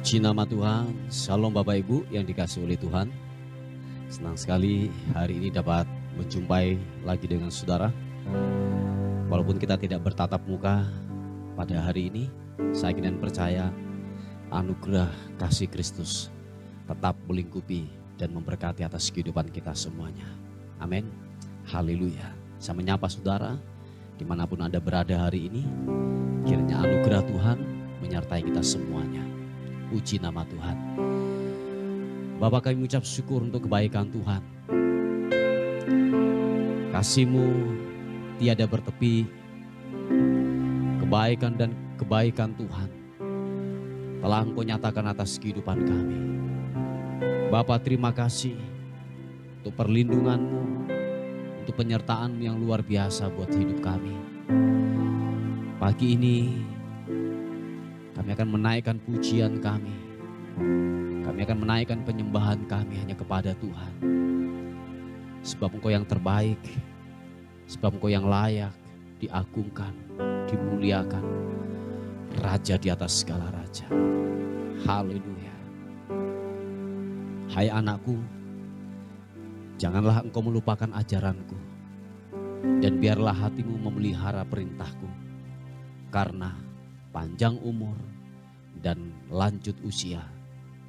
Puji nama Tuhan. Shalom Bapak Ibu yang dikasihi oleh Tuhan. Senang sekali hari ini dapat menjumpai lagi dengan saudara. Walaupun kita tidak bertatap muka pada hari ini, saya ingin percaya anugerah kasih Kristus tetap melingkupi dan memberkati atas kehidupan kita semuanya. Amin. Haleluya. Saya menyapa saudara dimanapun Anda berada hari ini. Kiranya anugerah Tuhan menyertai kita semuanya. Puji nama Tuhan. Bapak, kami mengucap syukur untuk kebaikan Tuhan. Kasih-Mu tiada bertepi. Kebaikan dan kebaikan Tuhan telah Engkau nyatakan atas kehidupan kami. Bapak, terima kasih untuk perlindungan-Mu, untuk penyertaan yang luar biasa buat hidup kami. Pagi ini kami akan menaikkan pujian kami. Kami akan menaikkan penyembahan kami hanya kepada Tuhan. Sebab Engkau yang terbaik. Sebab Engkau yang layak diagungkan, dimuliakan. Raja di atas segala raja. Haleluya. Hai anakku, janganlah engkau melupakan ajaranku. Dan biarlah hatimu memelihara perintahku. Karena panjang umur dan lanjut usia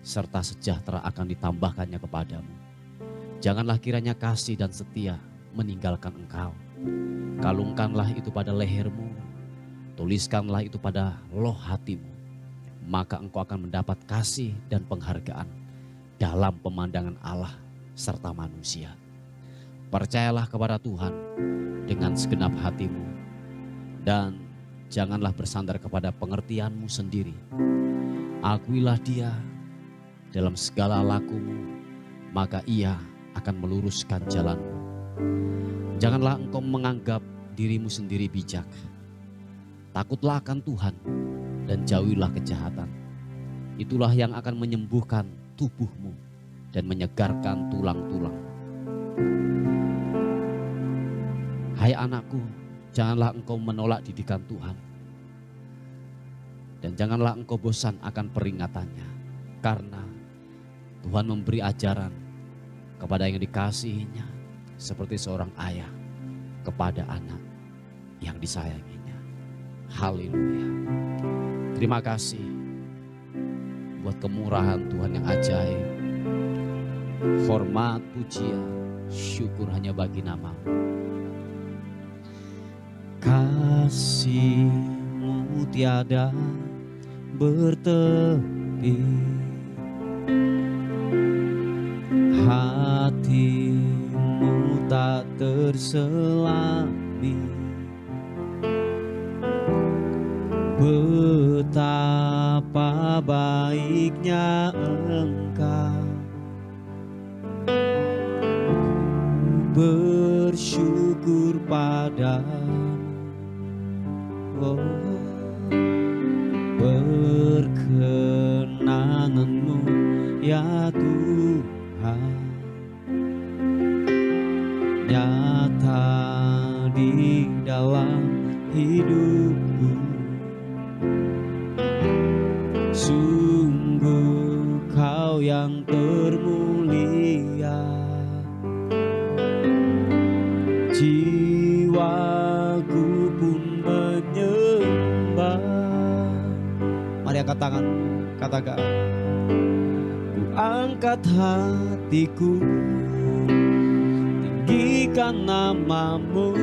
serta sejahtera akan ditambahkannya kepadamu. Janganlah kiranya kasih dan setia meninggalkan engkau. Kalungkanlah itu pada lehermu, tuliskanlah itu pada loh hatimu. Maka engkau akan mendapat kasih dan penghargaan dalam pemandangan Allah serta manusia. Percayalah kepada Tuhan dengan segenap hatimu dan janganlah bersandar kepada pengertianmu sendiri. Akuilah Dia dalam segala lakumu, maka Ia akan meluruskan jalanmu. Janganlah engkau menganggap dirimu sendiri bijak. Takutlah akan Tuhan dan jauhilah kejahatan. Itulah yang akan menyembuhkan tubuhmu dan menyegarkan tulang-tulang. Hai anakku, janganlah engkau menolak didikan Tuhan. Dan janganlah engkau bosan akan peringatannya. Karena Tuhan memberi ajaran kepada yang dikasihinya. Seperti seorang ayah kepada anak yang disayanginya. Haleluya. Terima kasih buat kemurahan Tuhan yang ajaib. Hormat, pujian, syukur hanya bagi nama-Mu. Kasih-Mu tiada bertepi, hati-Mu tak terselami. Betapa baiknya Engkau, bersyukur padamu. Oh, perkenanan-Mu ya Tuhan nyata di dalam hidupku. Sungguh Kau yang termulia. Jiwaku pun menyembah. Mari angkat tangan, katakan. Ku angkat hatiku, tinggikan nama-Mu.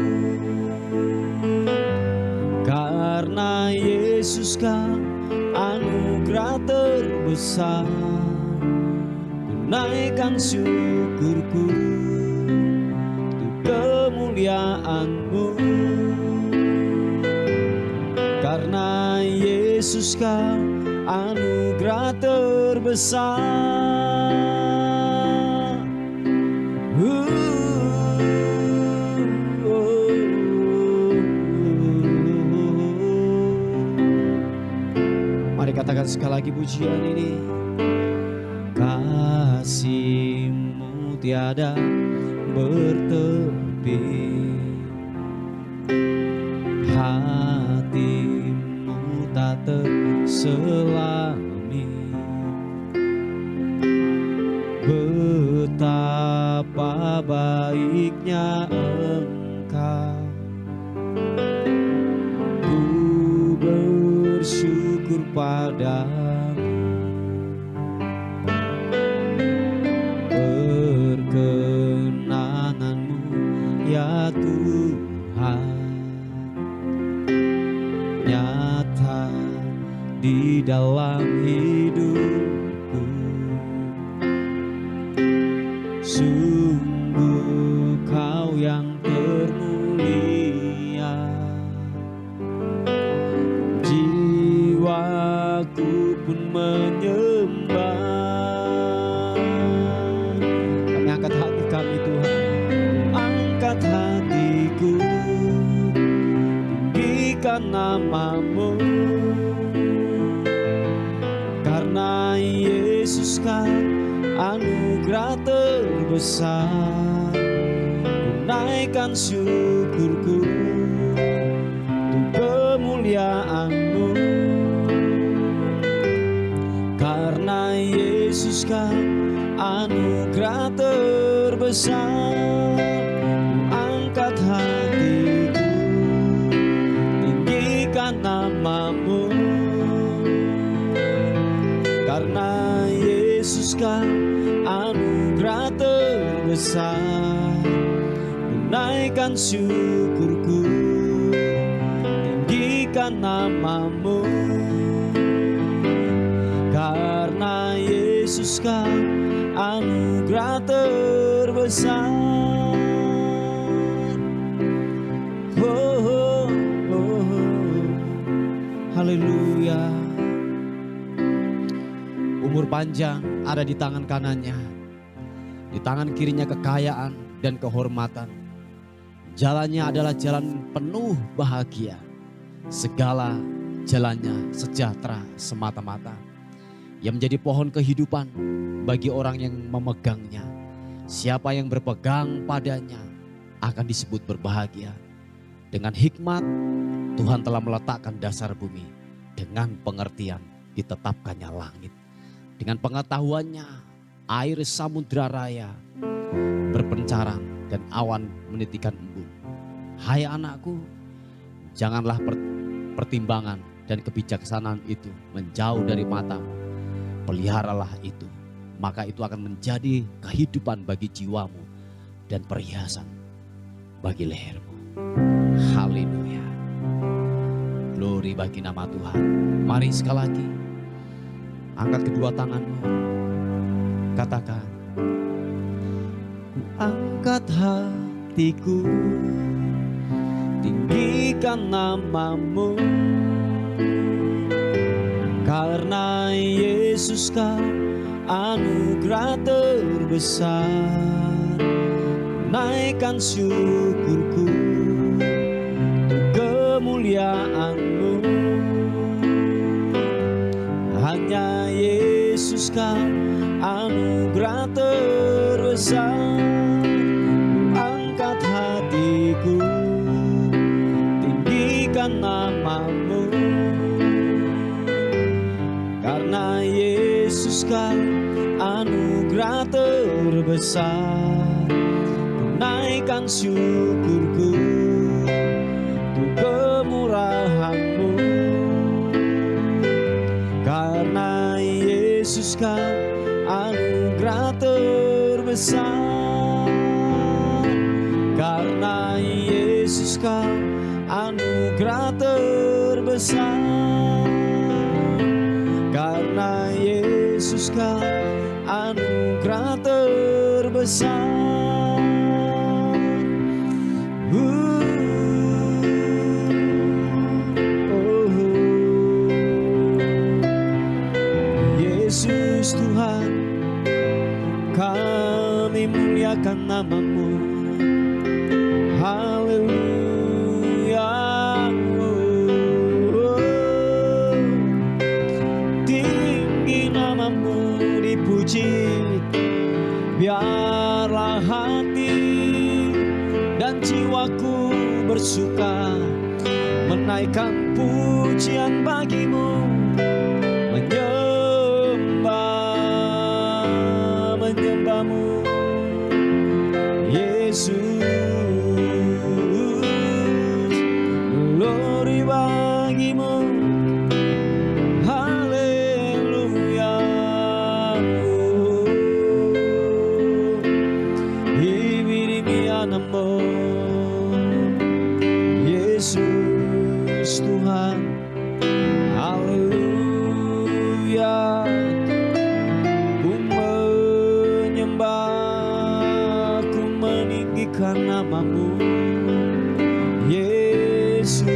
Karena Yesus Kau anugerah terbesar. Ku naikkan syukurku untuk kemuliaan-Mu. Karena Yesus Kau anugerah terbesar. Mari katakan sekali lagi pujian ini. Kasih-Mu tiada bertepi, hati-Mu tak terselami. baiknya Engkau. Ku bersyukur padamu, perkenangan-Mu ya Tuhan nyata di dalam hidupku. Sungguh Kau yang termulia, jiwaku pun menyembah. Kami angkat hati kami Tuhan, angkat hatiku, tinggikan nama-Mu. Karena Yesus kan anugerah terbesar, naikkan syukurku untuk kemuliaan-Mu. Karena Yesus kan anugerah terbesar, angkat hatiku, tinggikan nama-Mu. Karena Yesus kan anugerah terbesar, naikkan syukurku, tinggikan nama-Mu. Karena Yesus kan anugerah terbesar. Oh, oh, oh. Haleluya. Umur panjang ada di tangan kanannya, di tangan kirinya kekayaan dan kehormatan. Jalannya adalah jalan penuh bahagia, segala jalannya sejahtera semata-mata. Yang menjadi pohon kehidupan bagi orang yang memegangnya. Siapa yang berpegang padanya akan disebut berbahagia. Dengan hikmat Tuhan telah meletakkan dasar bumi, dengan pengertian ditetapkannya langit. Dengan pengetahuannya air samudra raya berpencaran dan awan menitikan embun. Hai anakku, janganlah pertimbangan dan kebijaksanaan itu menjauh dari matamu. Peliharalah itu, maka itu akan menjadi kehidupan bagi jiwamu dan perhiasan bagi lehermu. Haleluya. Glory bagi nama Tuhan. Mari sekali lagi angkat kedua tanganmu, katakan, ku angkat hatiku, tinggikan nama-Mu. Karena Yesus kan anugerah terbesar, naikkan syukurku untuk kemuliaan-Mu. Hanya Yesus kan anugerah terbesar, angkat hatiku, tinggikan nama-Mu. Karena Yesus kan anugerah terbesar, naikkan syukurku untuk kemurahan-Mu. Karena Yesus kan anugerah terbesar, karena Yesus kan anugerah terbesar, karena Yesus kan anugerah terbesar. Yesus Tuhan, kami muliakan nama-Mu. Haleluya. Tinggi nama-Mu dipuji, biarlah hati dan jiwaku bersuka menaikkan pujian bagi-Mu, menyembah-Mu. glory bagimu, haleluya. Ibirimianamo, Yesus Tuhan, haleluya. Ku menyembah, ku meninggikan namamu, Yesus.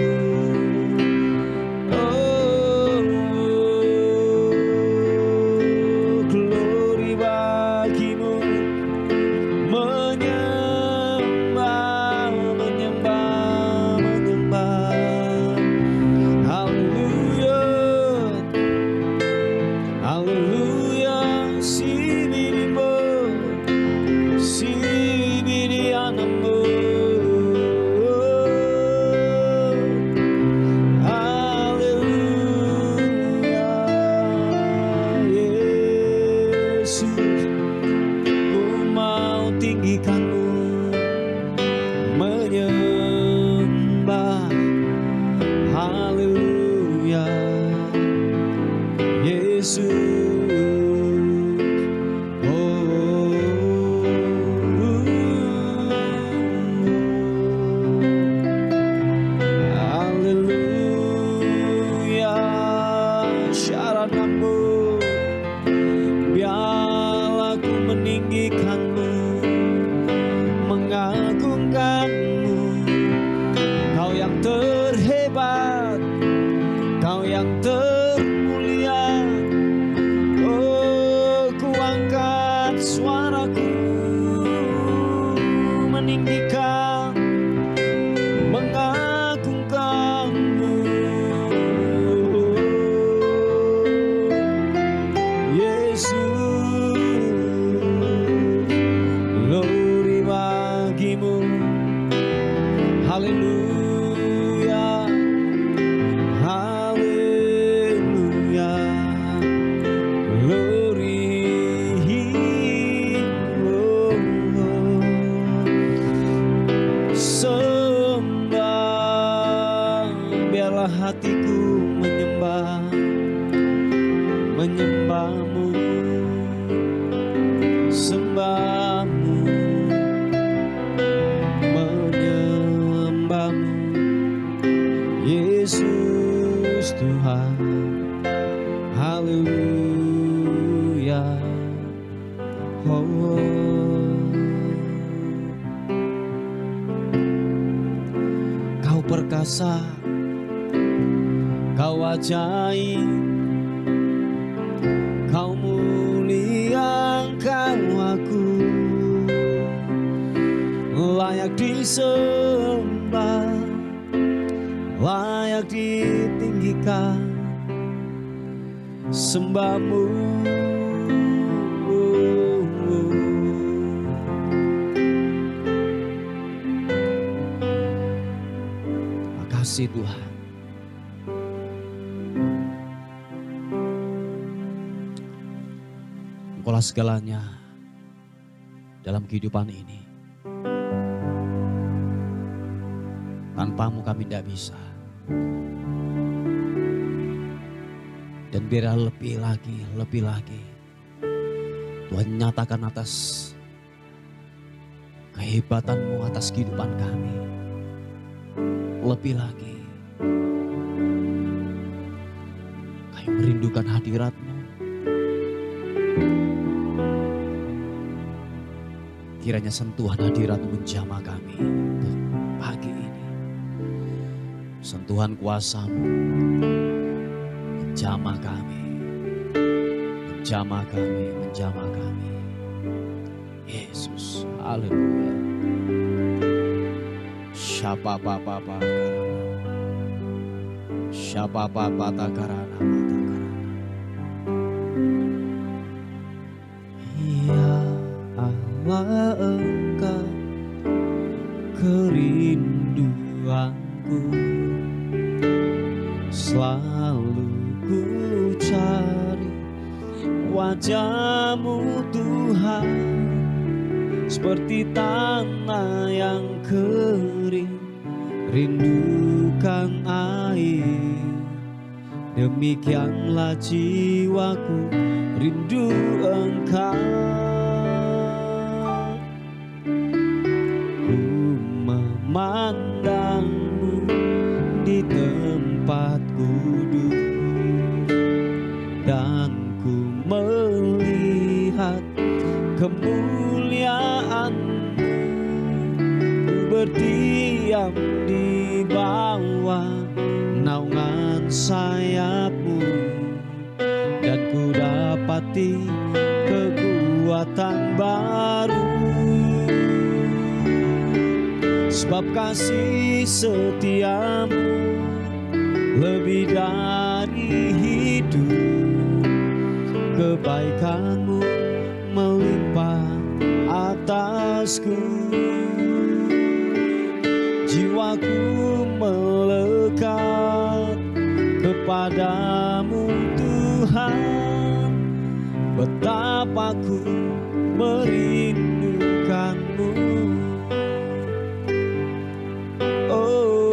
Oh, glory bagimu, menyembah, menyembah, menyembah. Haleluya, haleluya. Sibiribo, sibirianamo, haleluya. Yesus, ku mau tinggikanmu, menyembah, haleluya. Yesus, haleluya. Syaranamu, biarlah ku meninggikanmu, mengagungkanmu. Kau yang terhebat, Kau yang termulia. Oh, ku angkat suaraku, meninggikan, mengagungkanmu, Yesus. Glory bagimu, haleluya, haleluya. Glory, oh, oh. Sembah, biarlah hatiku menyembah, menyembahmu, sembahmu, menyembahmu, Yesus Tuhan, haleluya. Oh, Kau perkasa, Kau ajaib, Kau mulia, Kau agung, layak disembah, layak ditinggikan, sembahmu. Makasih Tuhan. Engkaulah segalanya dalam kehidupan ini. Tanpamu kami tidak bisa. Dan biarlah lebih lagi Tuhan nyatakan atas kehebatanmu atas kehidupan kami. Lebih lagi kami merindukan hadirat-Mu. Kiranya sentuhan hadirat-Mu menjamah kami untuk pagi ini. Sentuhan kuasa-Mu menjamah kami, menjamah kami, menjamah kami. Yesus, haleluya. Siapa papa siapa papa takarana matakarana. Ya Allah, Engkau kerinduanku, selalu ku cari wajah-Mu Tuhan. seperti tanah yang kering, rindukan air. Demikianlah jiwaku rindu Engkau. Ku memandangmu di tempat kudus, dan ku melihat kemuliaan-Mu. Ku berdiam di bawah naungan sayap-Mu, dan ku dapati kekuatan baru. Sebab kasih setia-Mu lebih dari hidup, kebaikan-Mu melimpah atasku. Jiwaku melekat kepadamu Tuhan, betapa ku merindukanmu. Oh,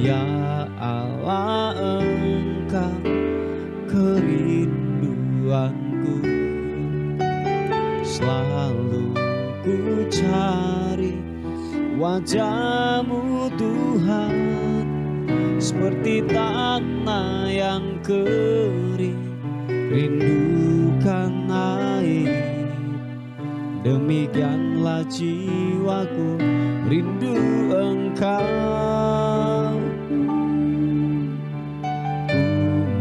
ya Allah, Engkau kerinduanku. Selalu ku cari wajah-Mu Tuhan, seperti tanah yang kering, rindukan air. Demikianlah jiwaku rindu Engkau. Ku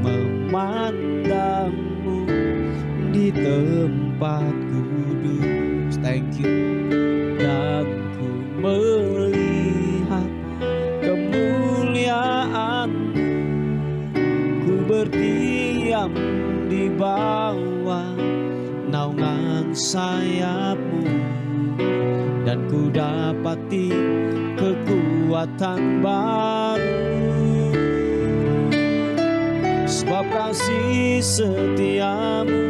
memandangmu di tempat kudus, thank you, dan ku melihat kemuliaan-Mu. Ku berdiam di bawah naungan sayap-Mu, dan ku dapati kekuatan baru. Sebab kasih setia-Mu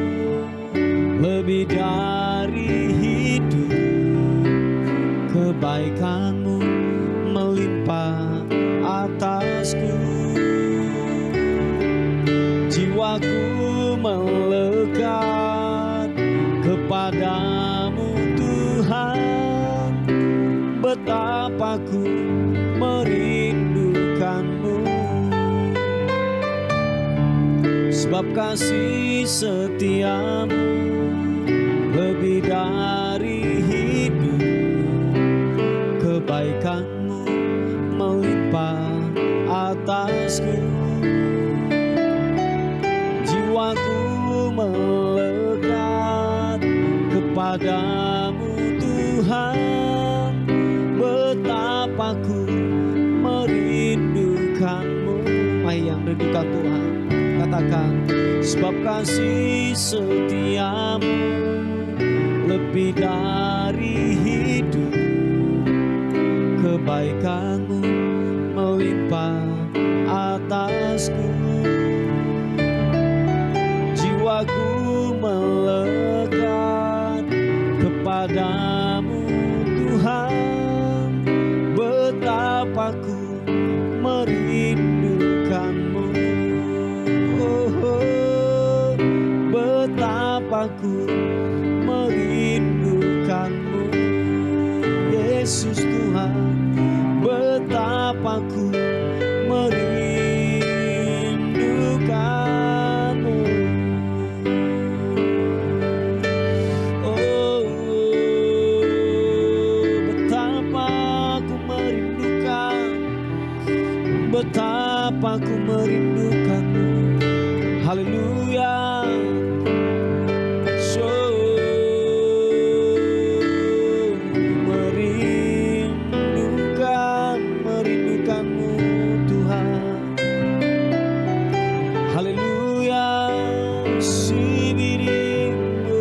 lebih dari hidup, kebaikan-Mu melimpah atasku. Jiwaku melekat kepadamu Tuhan, betapa ku merindukanmu. Sebab kasih setia-Mu lebih dari hidup, kebaikan-Mu melimpah atasku. Jiwaku melekat kepadamu Tuhan, betapa ku merindukanmu. Yang rindukan Tuhan, katakan, sebab kasih setia-Mu lebih dari hidup, kebaikan-Mu melimpah atasku. Jiwaku melekat kepadamu Tuhan, betapa ku merindukanmu. Oh, betapa ku merindukanmu. Yesus Tuhan, betapa ku merindukanmu. Oh, betapa ku merindukan, betapa ku merindukanmu. Haleluya. Merindukanmu Tuhan. Haleluya. Sibirimu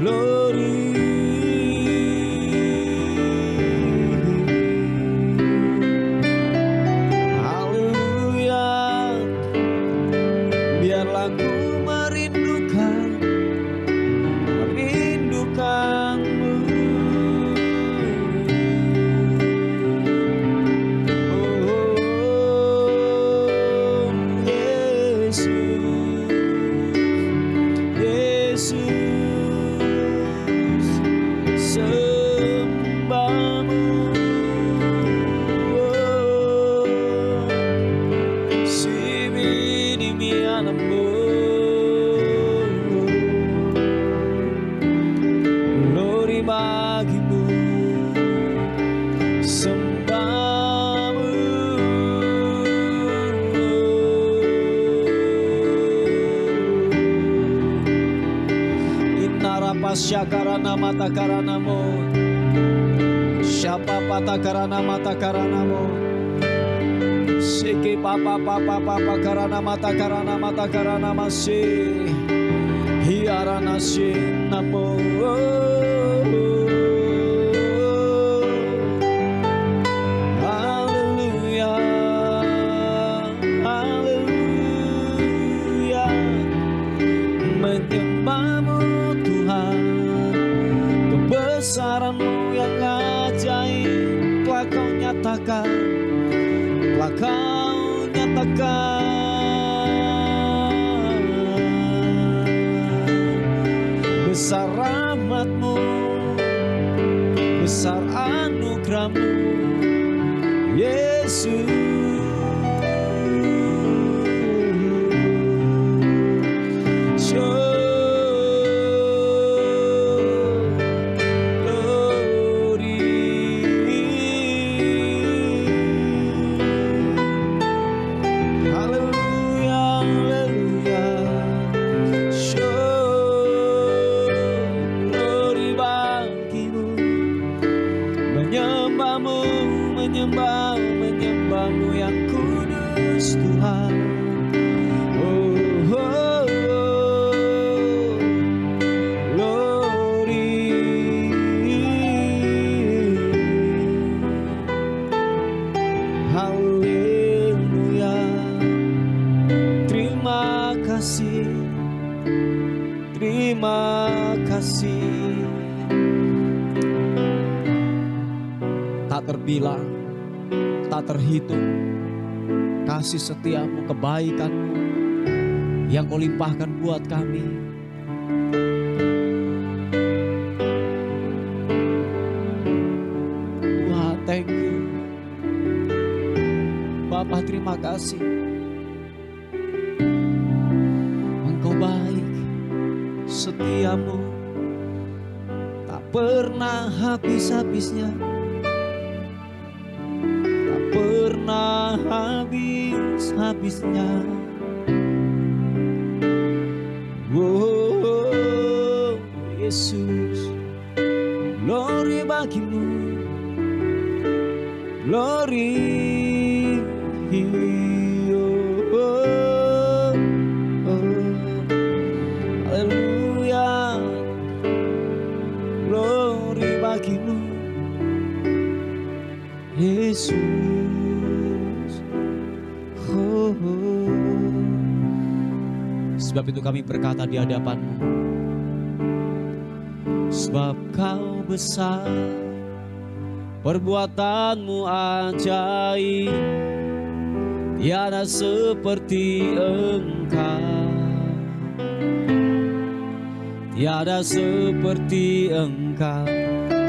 glory. Haleluya. sembahmu. Inarapasya karana mata karanamo, siapa pata karana mata karanamo, siki papa karana mata karana masih hiarana namo. Menyembahmu Tuhan, kebesaran-Mu yang ajaib telah Kau nyatakan, telah Kau nyatakan. Besar rahmat-Mu, besar anugerah-Mu, Yesus. Menyembahmu yang kudus Tuhan. Oh, oh, oh. Glory. Haleluya. Terima kasih, terima kasih. Tak terbilang, tak terhitung kasih setiamu, kebaikanmu yang Kau limpahkan buat kami. Wah, thank you Bapa, terima kasih. Engkau baik, setiamu tak pernah habis-habisnya, pernah habis-habisnya. Oh, Yesus, glory bagimu, glory. Oh, oh, oh. Haleluya, glory bagimu, Yesus. Oh, oh. Sebab itu kami berkata di hadapan-Mu, sebab Kau besar, perbuatan-Mu ajaib, tiada seperti Engkau, tiada seperti Engkau.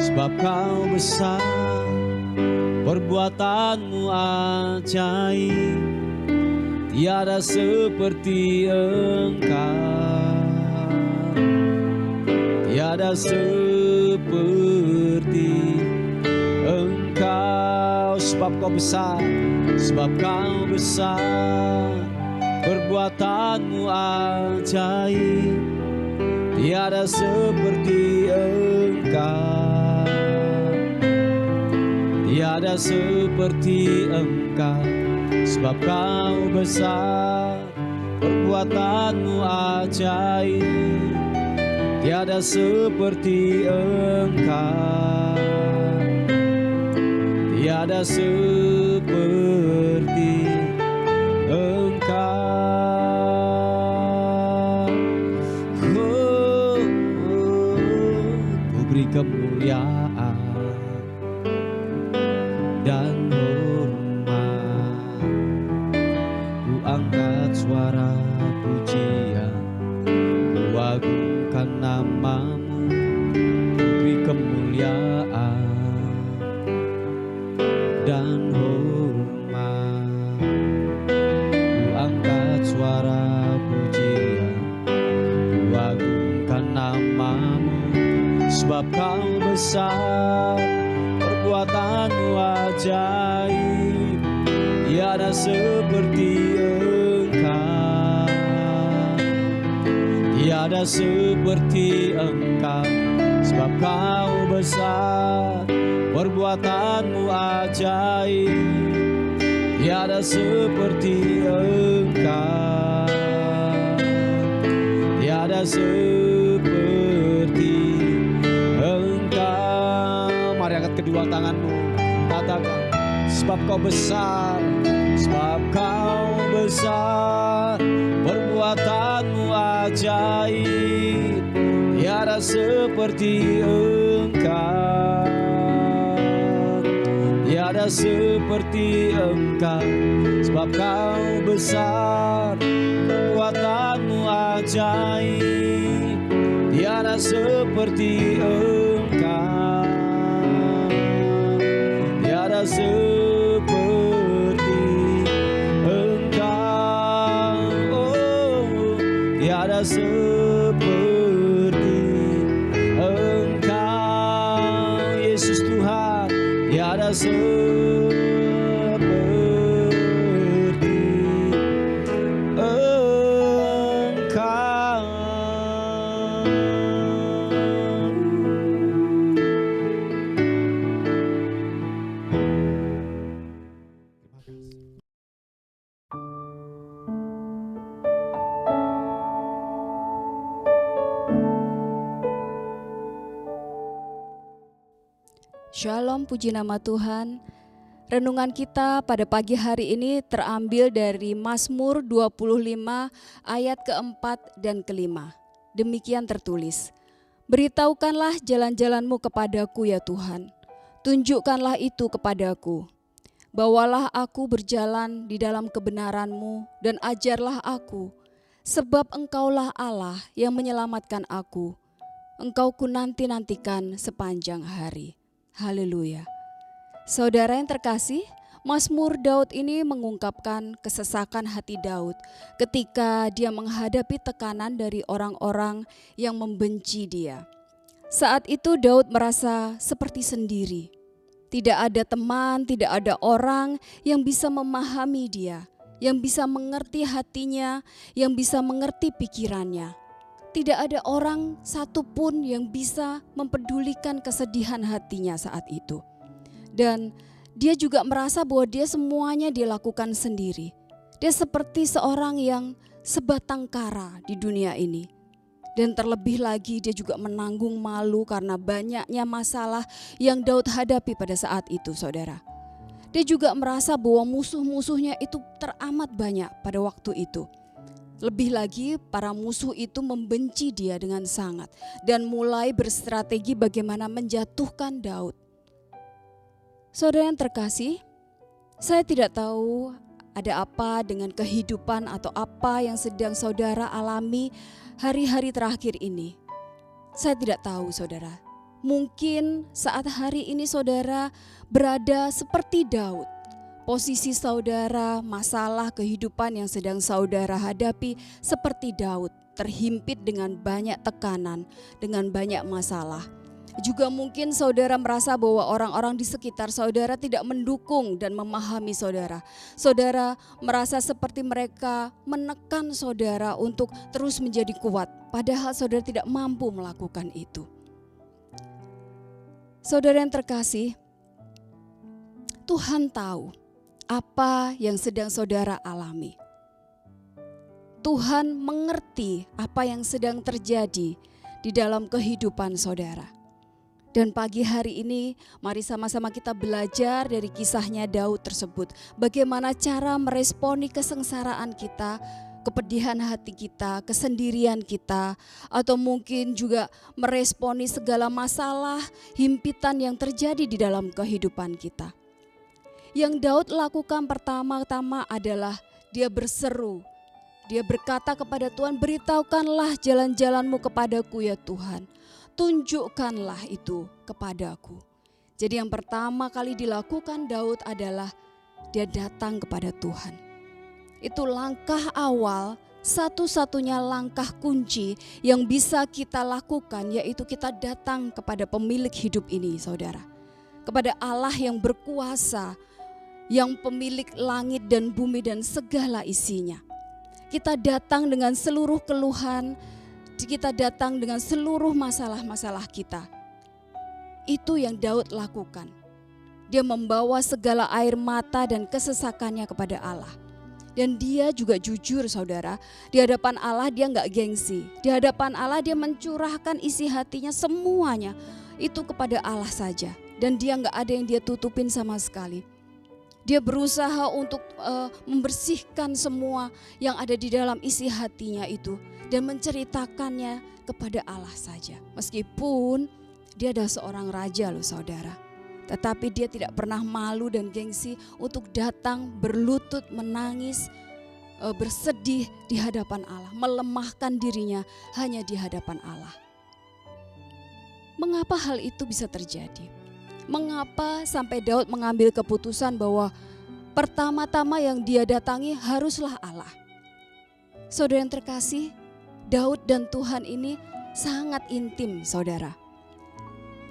Sebab Kau besar, perbuatan-Mu ajaib, tiada seperti Engkau, tiada seperti Engkau. Sebab Kau besar, sebab Kau besar, perbuatan-Mu ajaib, tiada seperti Engkau, tiada seperti Engkau. Sebab Kau besar, perbuatan-Mu ajaib, tiada seperti Engkau, tiada seperti Engkau. Oh, ku beri kemuliaan dan hormat, ku angkat suara pujian, ku agungkan nama-Mu, ku beri kemuliaan dan hormat, ku angkat suara pujian, ku agungkan nama-Mu. Sebab Kau besar, perbuatan-Mu kekuatanmu ajaib, tiada seperti Engkau, tiada seperti Engkau, sebab Kau besar, perbuatanmu ajaib, tiada seperti Engkau, tiada seperti Engkau. Mari angkat kedua tanganmu, katakan, sebab Kau besar, sebab Kau besar, perbuatanmu ajaib, tiada seperti Engkau, tiada seperti Engkau, sebab Kau besar, perbuatanmu ajaib, tiada seperti Engkau, tiada seperti Engkau, oh, tiada seperti Engkau, Yesus Tuhan, tiada seperti Engkau. Shalom, puji nama Tuhan. Renungan kita pada pagi hari ini terambil dari Mazmur 25 ayat keempat dan kelima. Demikian tertulis, beritahukanlah jalan-jalanmu kepadaku ya Tuhan, tunjukkanlah itu kepadaku. Bawalah aku berjalan di dalam kebenaran-Mu dan ajarlah aku, sebab Engkaulah Allah yang menyelamatkan aku. Engkau ku nanti-nantikan sepanjang hari. Haleluya. Saudara yang terkasih, Mazmur Daud ini mengungkapkan kesesakan hati Daud ketika dia menghadapi tekanan dari orang-orang yang membenci dia. Saat itu Daud merasa seperti sendiri. Tidak ada teman, tidak ada orang yang bisa memahami dia, yang bisa mengerti hatinya, yang bisa mengerti pikirannya. Tidak ada orang satupun yang bisa mempedulikan kesedihan hatinya saat itu. Dan dia juga merasa bahwa dia semuanya dilakukan sendiri. Dia seperti seorang yang sebatang kara di dunia ini. Dan terlebih lagi dia juga menanggung malu karena banyaknya masalah yang Daud hadapi pada saat itu, saudara. Dia juga merasa bahwa musuh-musuhnya itu teramat banyak pada waktu itu. Lebih lagi para musuh itu membenci dia dengan sangat dan mulai berstrategi bagaimana menjatuhkan Daud. Saudara yang terkasih, saya tidak tahu ada apa dengan kehidupan atau apa yang sedang saudara alami hari-hari terakhir ini. Saya tidak tahu, saudara. Mungkin saat hari ini saudara berada seperti Daud. Posisi saudara, masalah kehidupan yang sedang saudara hadapi seperti Daud, terhimpit dengan banyak tekanan, dengan banyak masalah. Juga mungkin saudara merasa bahwa orang-orang di sekitar saudara tidak mendukung dan memahami saudara. Saudara merasa seperti mereka menekan saudara untuk terus menjadi kuat, padahal saudara tidak mampu melakukan itu. Saudara yang terkasih, Tuhan tahu apa yang sedang saudara alami. Tuhan mengerti apa yang sedang terjadi di dalam kehidupan saudara. Dan pagi hari ini mari sama-sama kita belajar dari kisahnya Daud tersebut. Bagaimana cara meresponi kesengsaraan kita, kepedihan hati kita, kesendirian kita, atau mungkin juga meresponi segala masalah, himpitan yang terjadi di dalam kehidupan kita. Yang Daud lakukan pertama-tama adalah dia berseru. Dia berkata kepada Tuhan, beritahukanlah jalan-jalanmu kepadaku ya Tuhan. Tunjukkanlah itu kepadaku. Jadi yang pertama kali dilakukan Daud adalah dia datang kepada Tuhan. Itu langkah awal, satu-satunya langkah kunci yang bisa kita lakukan, yaitu kita datang kepada pemilik hidup ini, saudara. kepada Allah yang berkuasa, yang pemilik langit dan bumi dan segala isinya. Kita datang dengan seluruh keluhan, kita datang dengan seluruh masalah-masalah kita. Itu yang Daud lakukan. Dia membawa segala air mata dan kesesakannya kepada Allah. Dan dia juga jujur saudara, di hadapan Allah dia gak gengsi. Di hadapan Allah dia mencurahkan isi hatinya semuanya itu kepada Allah saja. Dan dia gak ada yang dia tutupin sama sekali. Dia berusaha untuk membersihkan semua yang ada di dalam isi hatinya itu. Dan menceritakannya kepada Allah saja. Meskipun dia adalah seorang raja loh saudara. Tetapi dia tidak pernah malu dan gengsi untuk datang berlutut menangis, bersedih di hadapan Allah. Melemahkan dirinya hanya di hadapan Allah. Mengapa hal itu bisa terjadi? Mengapa sampai Daud mengambil keputusan bahwa pertama-tama yang dia datangi haruslah Allah? Saudara yang terkasih, Daud dan Tuhan ini sangat intim saudara.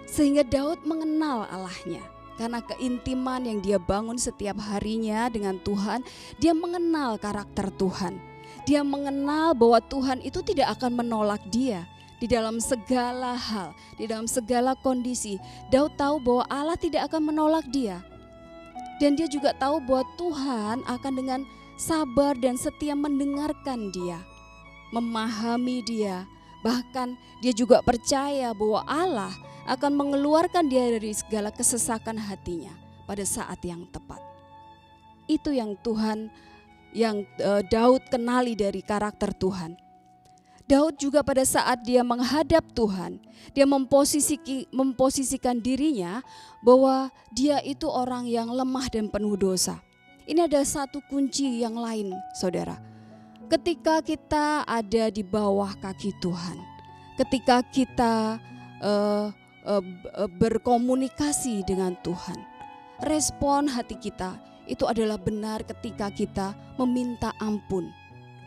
Sehingga Daud mengenal Allahnya. Karena keintiman yang dia bangun setiap harinya dengan Tuhan, dia mengenal karakter Tuhan. Dia mengenal bahwa Tuhan itu tidak akan menolak dia di dalam segala hal, di dalam segala kondisi. Daud tahu bahwa Allah tidak akan menolak dia. Dan dia juga tahu bahwa Tuhan akan dengan sabar dan setia mendengarkan dia, memahami dia. Bahkan dia juga percaya bahwa Allah akan mengeluarkan dia dari segala kesesakan hatinya pada saat yang tepat. Itu yang Daud kenali dari karakter Tuhan. Daud juga pada saat dia menghadap Tuhan, dia memposisikan dirinya bahwa dia itu orang yang lemah dan penuh dosa. Ini ada satu kunci yang lain saudara. Ketika kita ada di bawah kaki Tuhan, ketika kita berkomunikasi dengan Tuhan, respon hati kita itu adalah benar ketika kita meminta ampun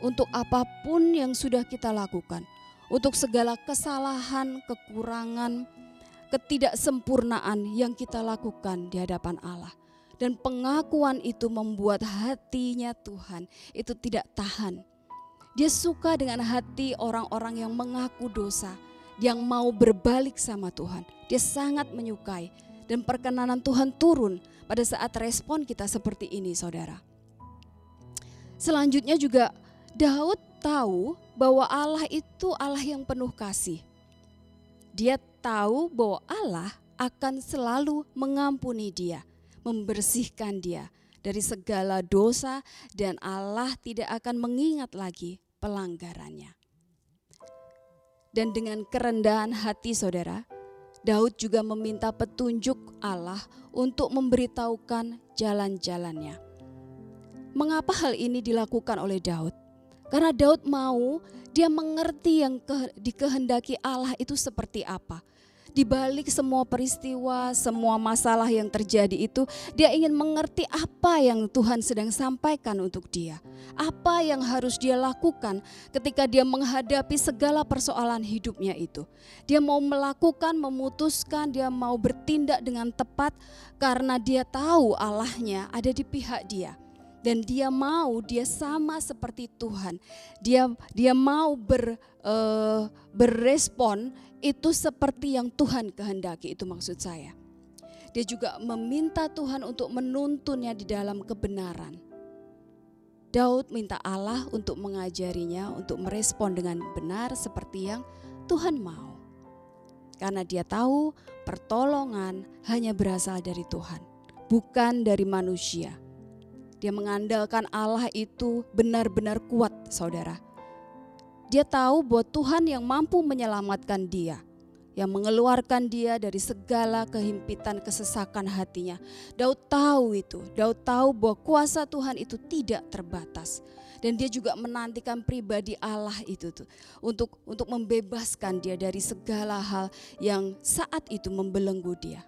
untuk apapun yang sudah kita lakukan, untuk segala kesalahan, kekurangan, ketidaksempurnaan yang kita lakukan di hadapan Allah. Dan pengakuan itu membuat hatinya Tuhan itu tidak tahan. Dia suka dengan hati orang-orang yang mengaku dosa, yang mau berbalik sama Tuhan. Dia sangat menyukai dan perkenanan Tuhan turun pada saat respon kita seperti ini saudara. Selanjutnya juga Daud tahu bahwa Allah itu Allah yang penuh kasih. Dia tahu bahwa Allah akan selalu mengampuni dia, membersihkan dia dari segala dosa dan Allah tidak akan mengingat lagi pelanggarannya. Dan dengan kerendahan hati saudara, Daud juga meminta petunjuk Allah untuk memberitahukan jalan-jalannya. Mengapa hal ini dilakukan oleh Daud? Karena Daud mau dia mengerti yang dikehendaki Allah itu seperti apa. Di balik semua peristiwa, semua masalah yang terjadi itu, dia ingin mengerti apa yang Tuhan sedang sampaikan untuk dia. Apa yang harus dia lakukan ketika dia menghadapi segala persoalan hidupnya itu. Dia mau melakukan, memutuskan, dia mau bertindak dengan tepat karena dia tahu Allahnya ada di pihak dia. Dan dia sama seperti Tuhan. Dia mau berespon itu seperti yang Tuhan kehendaki, itu maksud saya. Dia juga meminta Tuhan untuk menuntunnya di dalam kebenaran. Daud minta Allah untuk mengajarinya untuk merespon dengan benar seperti yang Tuhan mau. Karena dia tahu pertolongan hanya berasal dari Tuhan, bukan dari manusia. Dia mengandalkan Allah itu benar-benar kuat saudara. Dia tahu bahwa Tuhan yang mampu menyelamatkan dia, yang mengeluarkan dia dari segala kehimpitan kesesakan hatinya. Daud tahu itu. Daud tahu bahwa kuasa Tuhan itu tidak terbatas. Dan dia juga menantikan pribadi Allah itu tuh untuk membebaskan dia dari segala hal yang saat itu membelenggu dia.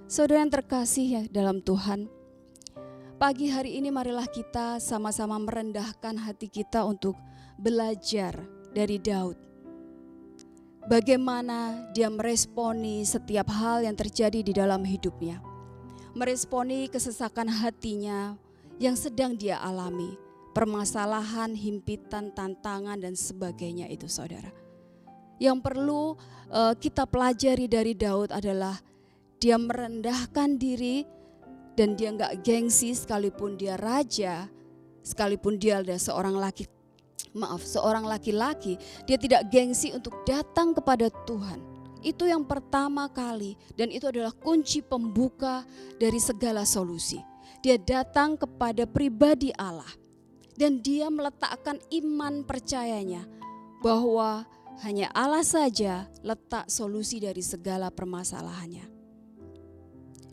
Saudara yang terkasih ya dalam Tuhan, pagi hari ini marilah kita sama-sama merendahkan hati kita untuk belajar dari Daud. bagaimana dia meresponi setiap hal yang terjadi di dalam hidupnya. Meresponi kesesakan hatinya yang sedang dia alami. Permasalahan, himpitan, tantangan dan sebagainya itu saudara. Yang perlu kita pelajari dari Daud adalah dia merendahkan diri dan dia gak gengsi sekalipun dia raja, sekalipun dia adalah seorang laki-laki, dia tidak gengsi untuk datang kepada Tuhan. Itu yang pertama kali dan itu adalah kunci pembuka dari segala solusi. Dia datang kepada pribadi Allah dan dia meletakkan iman percayanya bahwa hanya Allah saja letak solusi dari segala permasalahannya.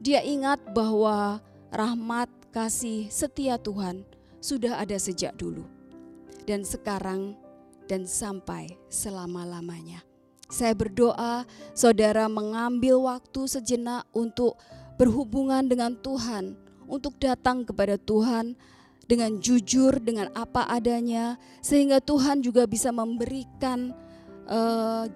Dia ingat bahwa rahmat, kasih, setia Tuhan sudah ada sejak dulu dan sekarang dan sampai selama-lamanya. Saya berdoa saudara mengambil waktu sejenak untuk berhubungan dengan Tuhan, untuk datang kepada Tuhan dengan jujur, dengan apa adanya, sehingga Tuhan juga bisa memberikan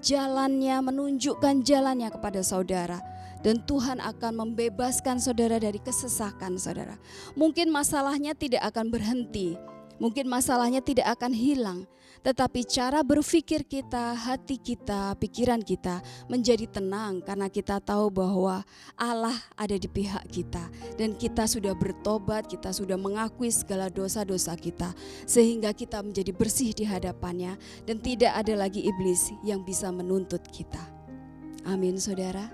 jalannya, menunjukkan jalannya kepada saudara. Dan Tuhan akan membebaskan saudara dari kesesakan saudara. Mungkin masalahnya tidak akan berhenti, mungkin masalahnya tidak akan hilang, tetapi cara berpikir kita, hati kita, pikiran kita menjadi tenang karena kita tahu bahwa Allah ada di pihak kita dan kita sudah bertobat, kita sudah mengakui segala dosa-dosa kita sehingga kita menjadi bersih di hadapannya dan tidak ada lagi iblis yang bisa menuntut kita. Amin saudara.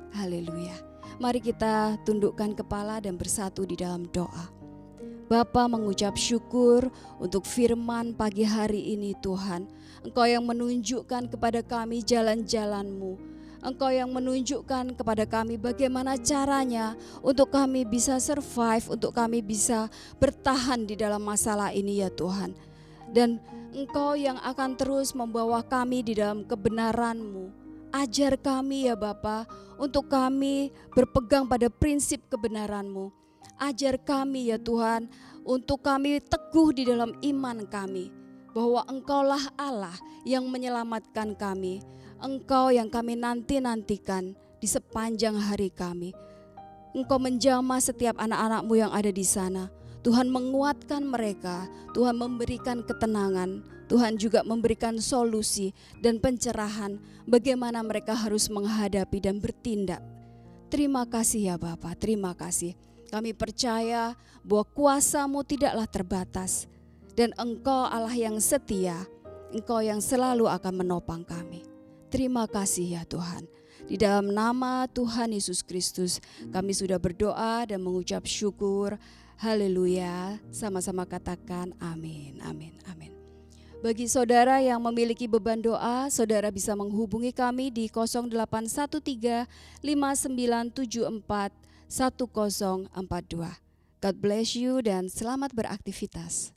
Haleluya. Mari kita tundukkan kepala dan bersatu di dalam doa. Bapa, mengucap syukur untuk firman pagi hari ini Tuhan. Engkau yang menunjukkan kepada kami jalan-jalan-Mu. Engkau yang menunjukkan kepada kami bagaimana caranya untuk kami bisa survive, untuk kami bisa bertahan di dalam masalah ini ya Tuhan. Dan Engkau yang akan terus membawa kami di dalam kebenaran-Mu. Ajar kami ya Bapa, untuk kami berpegang pada prinsip kebenaran-Mu. Ajar kami ya Tuhan, untuk kami teguh di dalam iman kami, bahwa Engkaulah Allah yang menyelamatkan kami. Engkau yang kami nanti-nantikan di sepanjang hari kami. Engkau menjamah setiap anak-anak-Mu yang ada di sana. Tuhan menguatkan mereka, Tuhan memberikan ketenangan, Tuhan juga memberikan solusi dan pencerahan bagaimana mereka harus menghadapi dan bertindak. Terima kasih ya Bapa, terima kasih. Kami percaya bahwa kuasa-Mu tidaklah terbatas dan Engkau Allah yang setia, Engkau yang selalu akan menopang kami. Terima kasih ya Tuhan. Di dalam nama Tuhan Yesus Kristus kami sudah berdoa dan mengucap syukur. Haleluya. Sama-sama katakan amin, amin, amin. Bagi saudara yang memiliki beban doa, saudara bisa menghubungi kami di 0813 5974 1042. God bless you dan selamat beraktivitas.